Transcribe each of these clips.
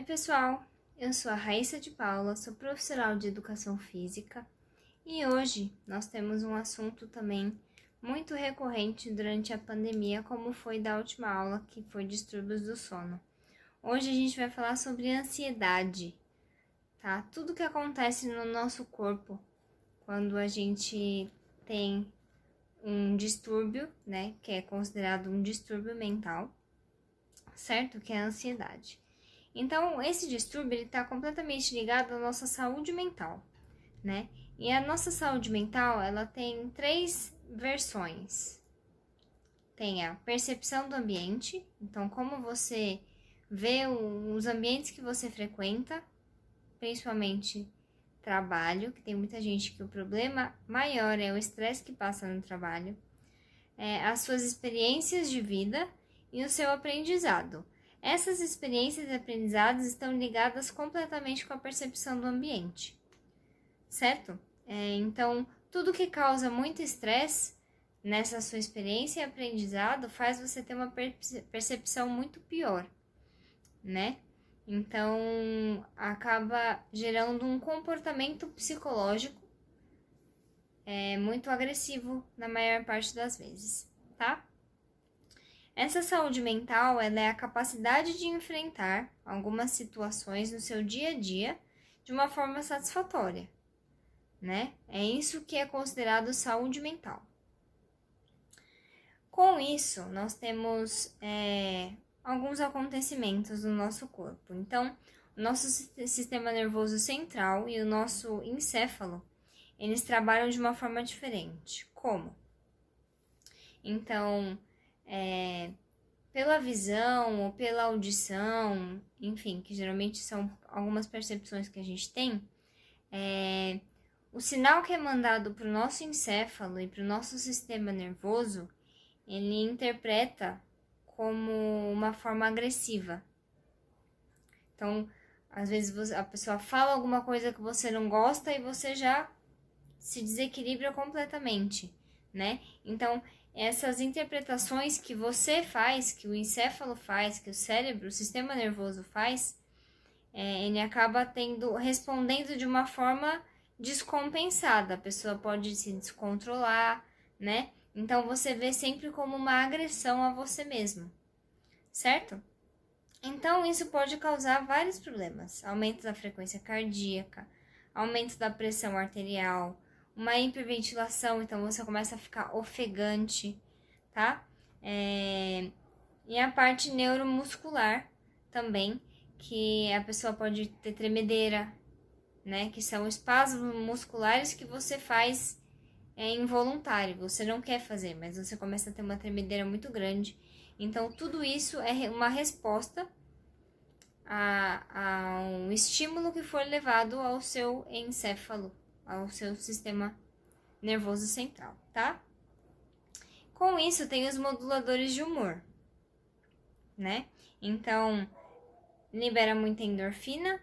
Oi, pessoal! Eu sou a Raíssa de Paula, sou profissional de Educação Física e hoje nós temos um assunto também muito recorrente durante a pandemia, como foi da última aula, que foi distúrbios do sono. Hoje a gente vai falar sobre ansiedade, tá? Tudo que acontece no nosso corpo quando a gente tem um distúrbio, né, que é considerado um distúrbio mental, certo? Que é a ansiedade. Então, esse distúrbio está completamente ligado à nossa saúde mental, né? E a nossa saúde mental, ela tem três versões. Tem a percepção do ambiente, então como você vê os ambientes que você frequenta, principalmente trabalho, que tem muita gente que o problema maior é o estresse que passa no trabalho, as suas experiências de vida e o seu aprendizado. Essas experiências e aprendizados estão ligadas completamente com a percepção do ambiente, certo? Então, tudo que causa muito estresse nessa sua experiência e aprendizado faz você ter uma percepção muito pior, né? Então, acaba gerando um comportamento psicológico muito agressivo na maior parte das vezes, tá? Essa saúde mental, ela é a capacidade de enfrentar algumas situações no seu dia a dia de uma forma satisfatória, né? É isso que é considerado saúde mental. Com isso, nós temos alguns acontecimentos no nosso corpo. Então, o nosso sistema nervoso central e o nosso encéfalo, eles trabalham de uma forma diferente. Como? Então, pela visão ou pela audição, enfim, que geralmente são algumas percepções que a gente tem, o sinal que é mandado para o nosso encéfalo e para o nosso sistema nervoso, ele interpreta como uma forma agressiva. Então, às vezes a pessoa fala alguma coisa que você não gosta e você já se desequilibra completamente, né? Então, essas interpretações que você faz, que o encéfalo faz, que o cérebro, o sistema nervoso faz, ele acaba respondendo de uma forma descompensada. A pessoa pode se descontrolar, né? Então, você vê sempre como uma agressão a você mesmo, certo? Então, isso pode causar vários problemas. Aumento da frequência cardíaca, aumento da pressão arterial, uma hiperventilação, então você começa a ficar ofegante, tá? E a parte neuromuscular também, que a pessoa pode ter tremedeira, né? Que são espasmos musculares que você faz involuntário, você não quer fazer, mas você começa a ter uma tremedeira muito grande. Então, tudo isso é uma resposta a um estímulo que for levado ao seu encéfalo, ao seu sistema nervoso central, tá? Com isso, tem os moduladores de humor, né? Então, libera muita endorfina,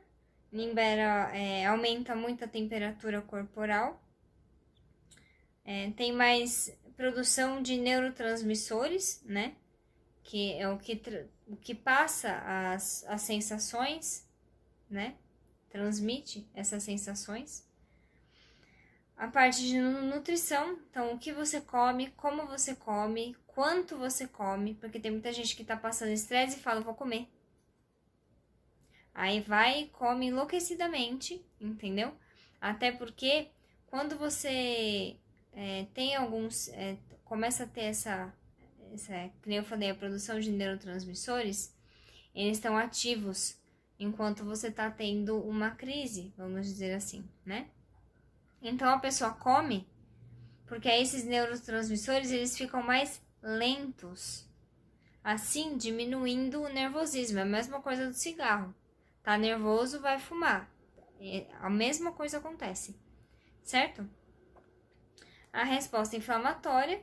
aumenta muito a temperatura corporal, tem mais produção de neurotransmissores, né? Que é o que passa as sensações, né? Transmite essas sensações. A parte de nutrição, então o que você come, como você come, quanto você come, porque tem muita gente que tá passando estresse e fala, vou comer. Aí vai e come enlouquecidamente, entendeu? Até porque quando você tem alguns, começa a ter essa, que nem eu falei, a produção de neurotransmissores, eles estão ativos enquanto você tá tendo uma crise, vamos dizer assim, né? Então, a pessoa come, porque aí esses neurotransmissores, eles ficam mais lentos, assim diminuindo o nervosismo. É a mesma coisa do cigarro. Tá nervoso, vai fumar. A mesma coisa acontece, certo? A resposta inflamatória,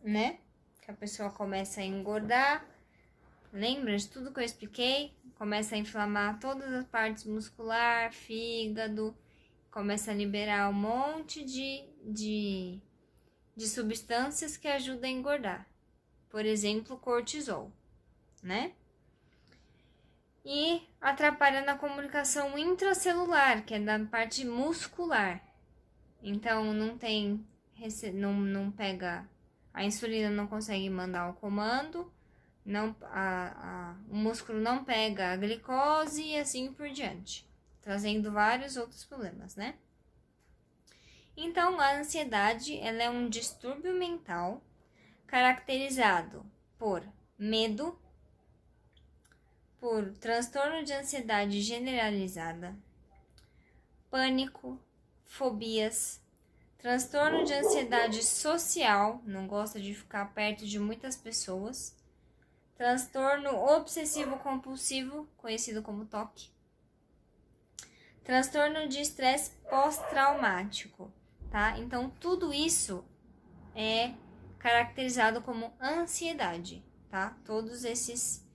né? Que a pessoa começa a engordar. Lembra de tudo que eu expliquei? Começa a inflamar todas as partes muscular, fígado, começa a liberar um monte de substâncias que ajudam a engordar. Por exemplo, cortisol, né? e atrapalha na comunicação intracelular, que é da parte muscular. Então não pega, a insulina não consegue mandar o comando, o músculo não pega a glicose e assim por diante, trazendo vários outros problemas, né? Então, a ansiedade, ela é um distúrbio mental caracterizado por medo, por transtorno de ansiedade generalizada, pânico, fobias, transtorno de ansiedade social, não gosta de ficar perto de muitas pessoas, transtorno obsessivo-compulsivo, conhecido como TOC, transtorno de estresse pós-traumático, tá? Então, tudo isso é caracterizado como ansiedade, tá? Todos esses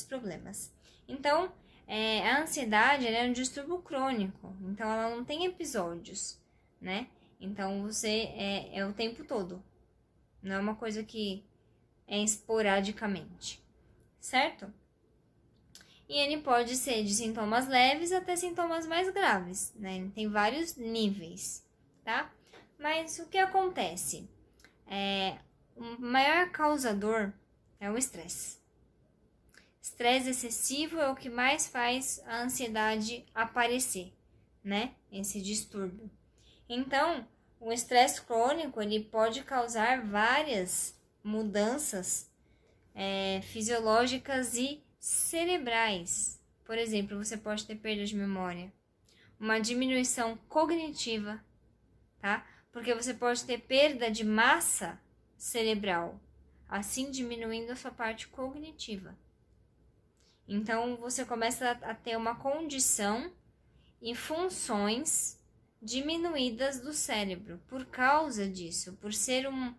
problemas. Então, a ansiedade é um distúrbio crônico, então ela não tem episódios, né? Então, você é o tempo todo, não é uma coisa que é esporadicamente, certo? E ele pode ser de sintomas leves até sintomas mais graves, né? Ele tem vários níveis, tá? Mas o que acontece? O maior causador é o estresse. Estresse excessivo é o que mais faz a ansiedade aparecer, né? Esse distúrbio. Então, o estresse crônico, ele pode causar várias mudanças fisiológicas e cerebrais. Por exemplo, você pode ter perda de memória, uma diminuição cognitiva, tá? Porque você pode ter perda de massa cerebral, assim diminuindo a sua parte cognitiva. Então, você começa a ter uma condição e funções diminuídas do cérebro por causa disso, por ser um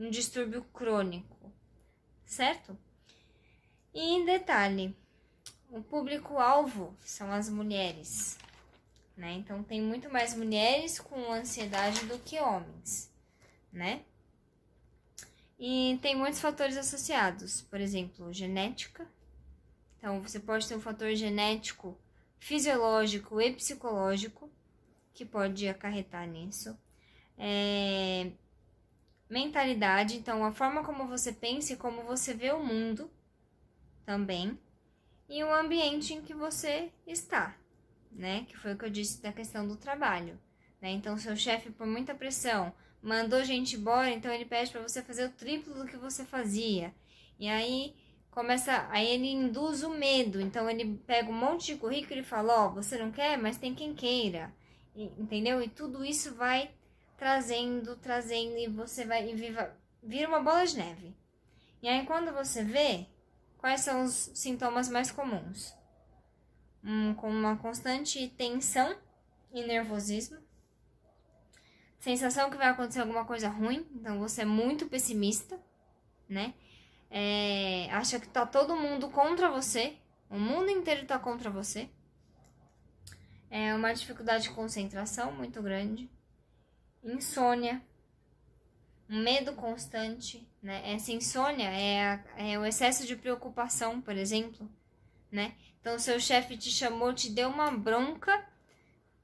distúrbio crônico, certo? E em detalhe, o público-alvo são as mulheres, né? Então, tem muito mais mulheres com ansiedade do que homens, né? E tem muitos fatores associados, por exemplo, genética. Então, você pode ter um fator genético, fisiológico e psicológico que pode acarretar nisso. Mentalidade, então, a forma como você pensa e como você vê o mundo também. E o ambiente em que você está, né? Que foi o que eu disse da questão do trabalho, né? Então, seu chefe, por muita pressão, mandou gente embora, então ele pede para você fazer o triplo do que você fazia. E aí ele induz o medo. Então, ele pega um monte de currículo e fala, você não quer, mas tem quem queira. Entendeu? E tudo isso vai trazendo, e você vira uma bola de neve. E aí, quando você vê, quais são os sintomas mais comuns? Com uma constante tensão e nervosismo. Sensação que vai acontecer alguma coisa ruim. Então, você é muito pessimista, né? Acha que tá todo mundo contra você. O mundo inteiro tá contra você. Uma dificuldade de concentração muito grande. Insônia. Um medo constante, né? Essa insônia é o excesso de preocupação, por exemplo, né? Então, seu chefe te chamou, te deu uma bronca.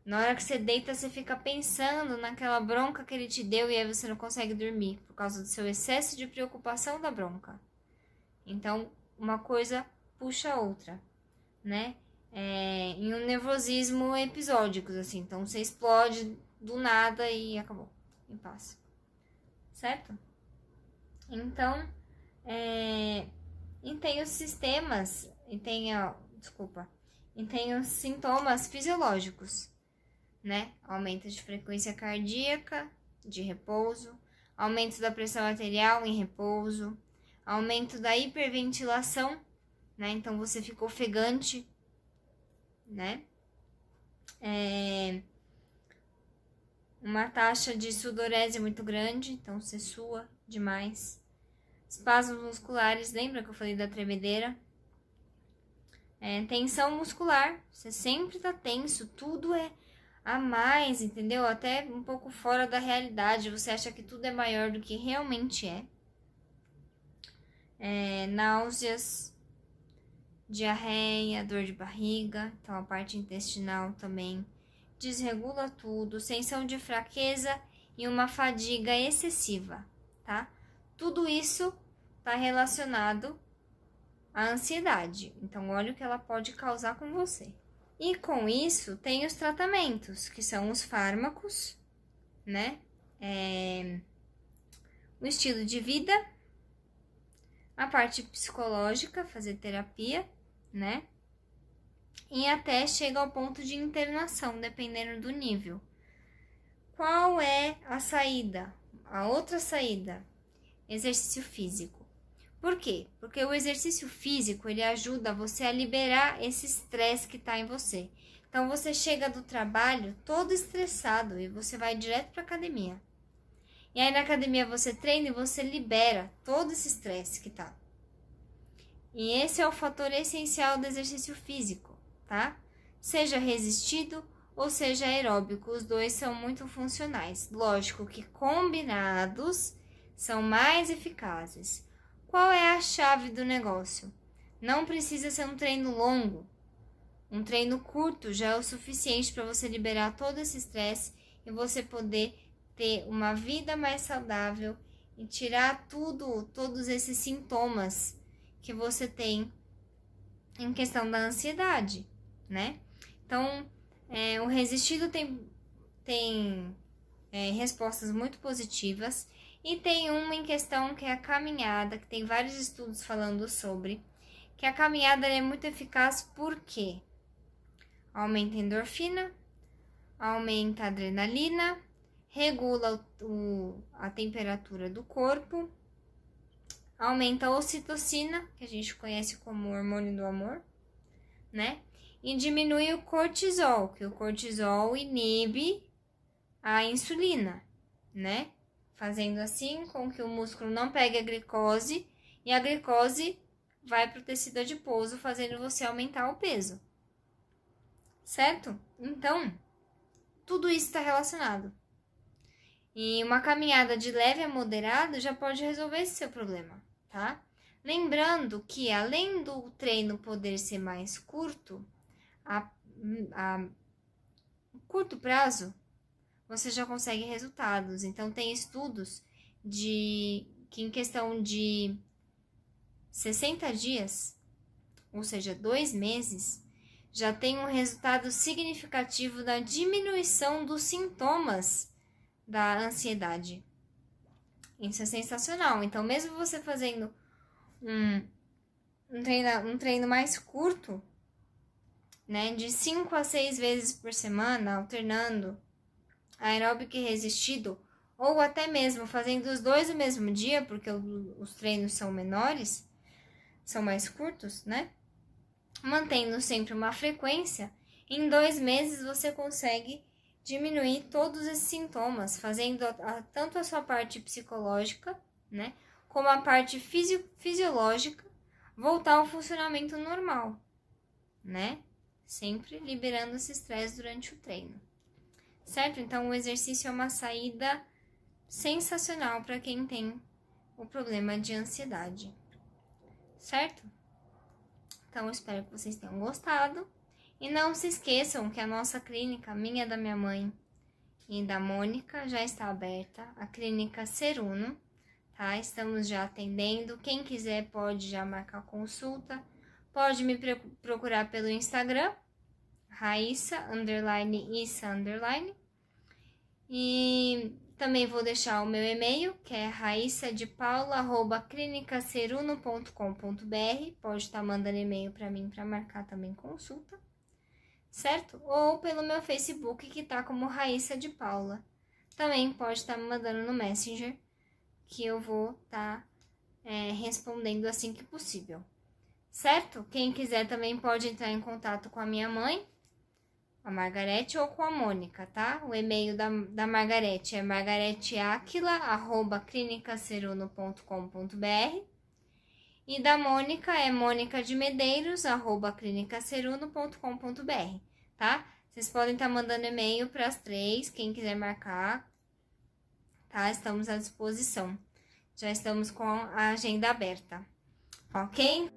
Na hora que você deita, você fica pensando naquela bronca que ele te deu e aí você não consegue dormir por causa do seu excesso de preocupação da bronca. Então, uma coisa puxa a outra, né? Em um nervosismo episódicos, assim. Então, você explode do nada e acabou. E passa. Certo? Então, e tem os sistemas, e tem os sintomas fisiológicos, né? Aumento de frequência cardíaca, de repouso, aumento da pressão arterial em repouso, aumento da hiperventilação, né? Então, você fica ofegante, né? Uma taxa de sudorese muito grande, então você sua demais. Espasmos musculares, lembra que eu falei da tremedeira? Tensão muscular, você sempre tá tenso, tudo é a mais, entendeu? Até um pouco fora da realidade, você acha que tudo é maior do que realmente é. Náuseas, diarreia, dor de barriga, então a parte intestinal também desregula tudo, sensação de fraqueza e uma fadiga excessiva, tá? Tudo isso está relacionado à ansiedade, então olha o que ela pode causar com você. E com isso tem os tratamentos, que são os fármacos, né? O estilo de vida, a parte psicológica, fazer terapia, né? E até chega ao ponto de internação, dependendo do nível. Qual é a saída? A outra saída? Exercício físico. Por quê? Porque o exercício físico, ele ajuda você a liberar esse estresse que está em você. Então, você chega do trabalho todo estressado e você vai direto para a academia. E aí, na academia, você treina e você libera todo esse estresse que tá. E esse é o fator essencial do exercício físico, tá? Seja resistido ou seja aeróbico, os dois são muito funcionais. Lógico que combinados são mais eficazes. Qual é a chave do negócio? Não precisa ser um treino longo. Um treino curto já é o suficiente para você liberar todo esse estresse e você poder ter uma vida mais saudável e tirar todos esses sintomas que você tem em questão da ansiedade, né? Então, o resistido tem respostas muito positivas e tem uma em questão que é a caminhada, que tem vários estudos falando sobre, que a caminhada é muito eficaz porque aumenta a endorfina, aumenta a adrenalina, regula a temperatura do corpo, aumenta a ocitocina, que a gente conhece como hormônio do amor, né? E diminui o cortisol, que o cortisol inibe a insulina, né? Fazendo assim com que o músculo não pegue a glicose e a glicose vai para o tecido adiposo, fazendo você aumentar o peso, certo? Então, tudo isso está relacionado. E uma caminhada de leve a moderado já pode resolver esse seu problema, tá? Lembrando que além do treino poder ser mais curto, a curto prazo, você já consegue resultados. Então, tem estudos que em questão de 60 dias, ou seja, 2 meses, já tem um resultado significativo da diminuição dos sintomas da ansiedade. Isso é sensacional. Então, mesmo você fazendo um treino mais curto, né, de 5 a 6 vezes por semana, alternando aeróbico e resistido, ou até mesmo fazendo os dois no mesmo dia, porque os treinos são menores, são mais curtos, né? Mantendo sempre uma frequência, em 2 meses você consegue diminuir todos esses sintomas, fazendo tanto a sua parte psicológica, né, como a parte fisiológica voltar ao funcionamento normal, né? Sempre liberando esse estresse durante o treino, certo? Então, o exercício é uma saída sensacional para quem tem o problema de ansiedade, certo? Então, eu espero que vocês tenham gostado. E não se esqueçam que a nossa clínica, minha, da minha mãe e da Mônica, já está aberta. A clínica Seruno, tá? Estamos já atendendo. Quem quiser pode já marcar consulta. Pode me procurar pelo Instagram, Raissa_Issa_. E também vou deixar o meu e-mail, que é raissadepaula@clinicaseruno.com.br. Pode estar mandando e-mail para mim para marcar também consulta, certo? Ou pelo meu Facebook, que tá como Raissa de Paula. Também pode estar me mandando no Messenger, que eu vou estar respondendo assim que possível, certo? Quem quiser também pode entrar em contato com a minha mãe, a Margarete, ou com a Mônica, tá? O e-mail da Margarete é margareteaquila@clinicaseruno.com.br e da Mônica é monicademedeiros@clinicaseruno.com.br, tá? Vocês podem estar mandando e-mail para as 3, quem quiser marcar, tá? Estamos à disposição. Já estamos com a agenda aberta, ok?